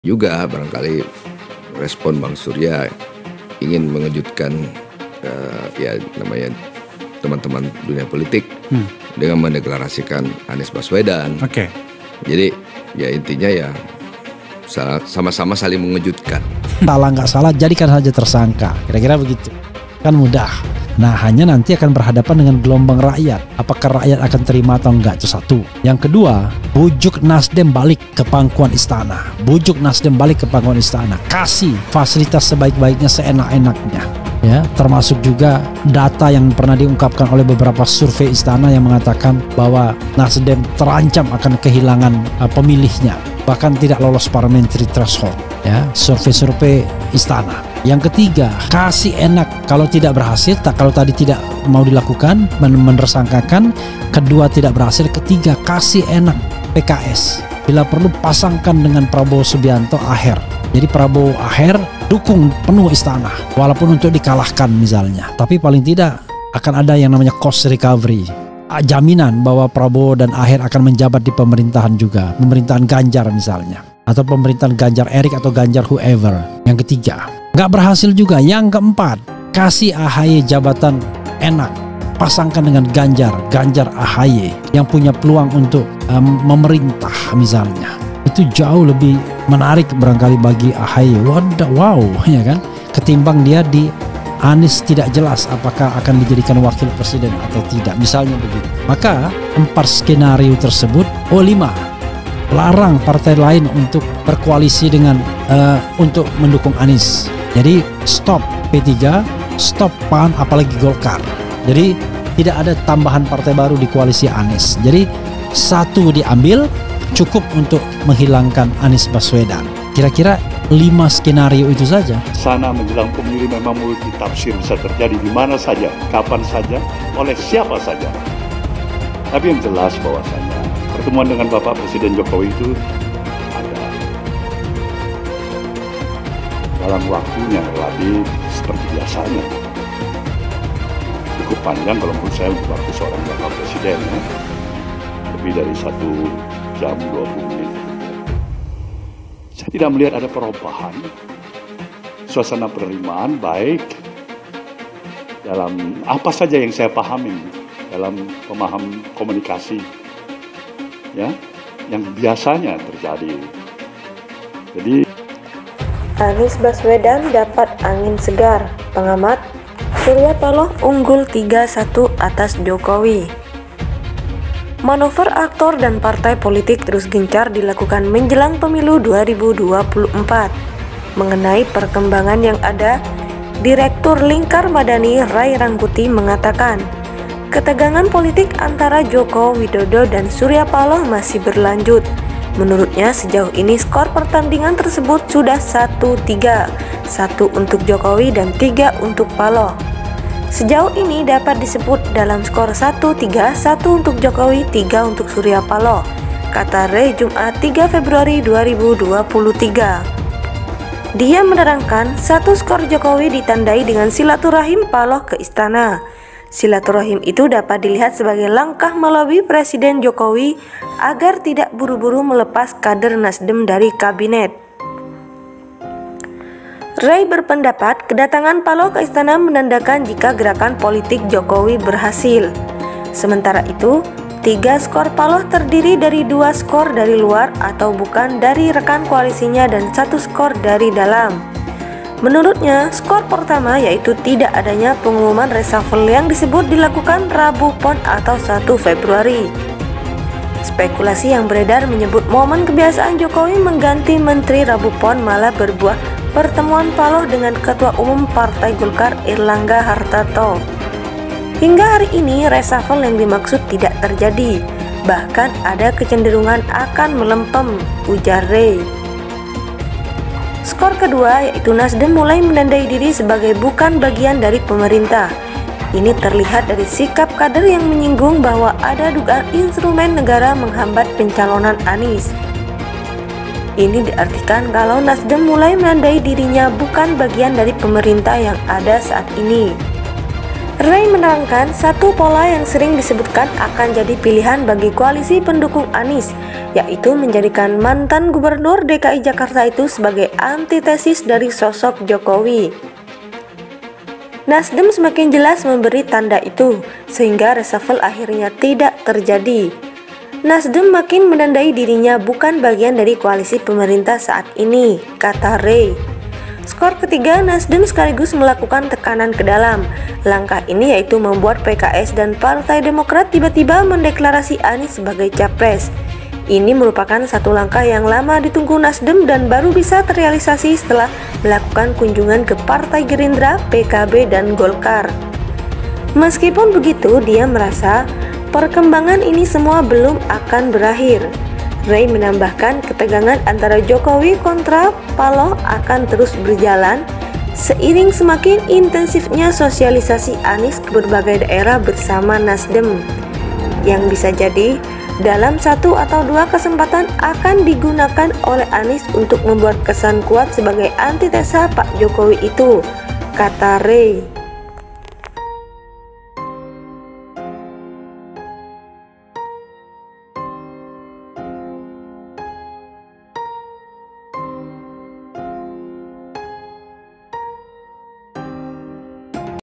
Juga barangkali respon Bang Surya ingin mengejutkan ya namanya teman-teman dunia politik dengan mendeklarasikan Anies Baswedan. Oke. Jadi ya intinya ya sama-sama saling mengejutkan. Salah nggak salah jadikan saja tersangka, kira-kira begitu. Kan mudah. Nah, hanya nanti akan berhadapan dengan gelombang rakyat. Apakah rakyat akan terima atau enggak, itu satu. Yang kedua, bujuk Nasdem balik ke pangkuan istana. Bujuk Nasdem balik ke pangkuan istana. Kasih fasilitas sebaik-baiknya, seenak-enaknya. Ya, termasuk juga data yang pernah diungkapkan oleh beberapa survei istana yang mengatakan bahwa Nasdem terancam akan kehilangan pemilihnya, bahkan tidak lolos parliamentary threshold. Ya, survei-survei istana. Yang ketiga, kasih enak kalau tidak berhasil, kalau tadi tidak mau dilakukan, menersangkakan. Kedua, tidak berhasil. Ketiga, kasih enak PKS. Bila perlu pasangkan dengan Prabowo Subianto akhir. Jadi Prabowo akhir dukung penuh istana, walaupun untuk dikalahkan misalnya. Tapi paling tidak akan ada yang namanya cost recovery. Jaminan bahwa Prabowo dan akhir akan menjabat di pemerintahan juga. Pemerintahan Ganjar misalnya. Atau pemerintahan Ganjar Erik atau Ganjar whoever. Yang ketiga, nggak berhasil juga. Yang keempat, kasih AHY jabatan enak, pasangkan dengan Ganjar AHY yang punya peluang untuk memerintah misalnya. Itu jauh lebih menarik barangkali bagi AHY. Wow, ya kan? Ketimbang dia di Anies tidak jelas apakah akan dijadikan wakil presiden atau tidak, misalnya begitu. Maka 4 skenario tersebut, 5. Larang partai lain untuk berkoalisi dengan untuk mendukung Anies. Jadi stop P3, stop PAN, apalagi Golkar. Jadi tidak ada tambahan partai baru di koalisi Anies. Jadi satu diambil cukup untuk menghilangkan Anies Baswedan. Kira-kira 5 skenario itu saja. Sana menjelang pemilu memang multitafsir, bisa terjadi di mana saja, kapan saja, oleh siapa saja. Tapi yang jelas bahwasanya pertemuan dengan Bapak Presiden Jokowi itu ada dalam waktunya relatif seperti biasanya. Cukup panjang kalau menurut saya untuk waktu seorang Bapak Presiden, ya. Lebih dari 1 jam 20 menit. Saya tidak melihat ada perubahan. Suasana penerimaan baik dalam apa saja yang saya pahami dalam pemaham komunikasi, ya, yang biasanya terjadi. Jadi Anies Baswedan dapat angin segar. Pengamat, Surya Paloh unggul 3-1 atas Jokowi. Manuver aktor dan partai politik terus gencar dilakukan menjelang pemilu 2024. Mengenai perkembangan yang ada, Direktur Lingkar Madani Ray Rangkuti mengatakan, ketegangan politik antara Joko Widodo dan Surya Paloh masih berlanjut. Menurutnya sejauh ini skor pertandingan tersebut sudah 1-3, 1 untuk Jokowi dan 3 untuk Paloh. Sejauh ini dapat disebut dalam skor 1-3, 1 untuk Jokowi, 3 untuk Surya Paloh, kata Ray Jumat 3 Februari 2023. Dia menerangkan 1 skor Jokowi ditandai dengan silaturahim Paloh ke istana. Silaturahim itu dapat dilihat sebagai langkah melalui Presiden Jokowi agar tidak buru-buru melepas kader Nasdem dari kabinet. Ray berpendapat kedatangan Paloh ke istana menandakan jika gerakan politik Jokowi berhasil. Sementara itu, 3 skor Paloh terdiri dari 2 skor dari luar atau bukan dari rekan koalisinya dan 1 skor dari dalam. Menurutnya, skor pertama yaitu tidak adanya pengumuman reshuffle yang disebut dilakukan Rabu Pon atau 1 Februari. Spekulasi yang beredar menyebut momen kebiasaan Jokowi mengganti Menteri Rabu Pon malah berbuah pertemuan Paloh dengan Ketua Umum Partai Golkar Airlangga Hartarto. Hingga hari ini reshuffle yang dimaksud tidak terjadi, bahkan ada kecenderungan akan melempem, ujar Ray. Skor kedua yaitu Nasdem mulai menandai diri sebagai bukan bagian dari pemerintah. Ini terlihat dari sikap kader yang menyinggung bahwa ada dugaan instrumen negara menghambat pencalonan Anies. Ini diartikan kalau Nasdem mulai menandai dirinya bukan bagian dari pemerintah yang ada saat ini. Ray menerangkan satu pola yang sering disebutkan akan jadi pilihan bagi koalisi pendukung Anies, yaitu menjadikan mantan gubernur DKI Jakarta itu sebagai antitesis dari sosok Jokowi. Nasdem semakin jelas memberi tanda itu, sehingga reshuffle akhirnya tidak terjadi. Nasdem makin menandai dirinya bukan bagian dari koalisi pemerintah saat ini, kata Ray. Skor ketiga, Nasdem sekaligus melakukan tekanan ke dalam. Langkah ini yaitu membuat PKS dan Partai Demokrat tiba-tiba mendeklarasi Anies sebagai capres. Ini merupakan satu langkah yang lama ditunggu Nasdem dan baru bisa terrealisasi setelah melakukan kunjungan ke Partai Gerindra, PKB, dan Golkar. Meskipun begitu, dia merasa perkembangan ini semua belum akan berakhir. Ray menambahkan ketegangan antara Jokowi kontra Paloh akan terus berjalan seiring semakin intensifnya sosialisasi Anies ke berbagai daerah bersama Nasdem, yang bisa jadi dalam satu atau dua kesempatan akan digunakan oleh Anies untuk membuat kesan kuat sebagai antitesa Pak Jokowi itu, kata Ray.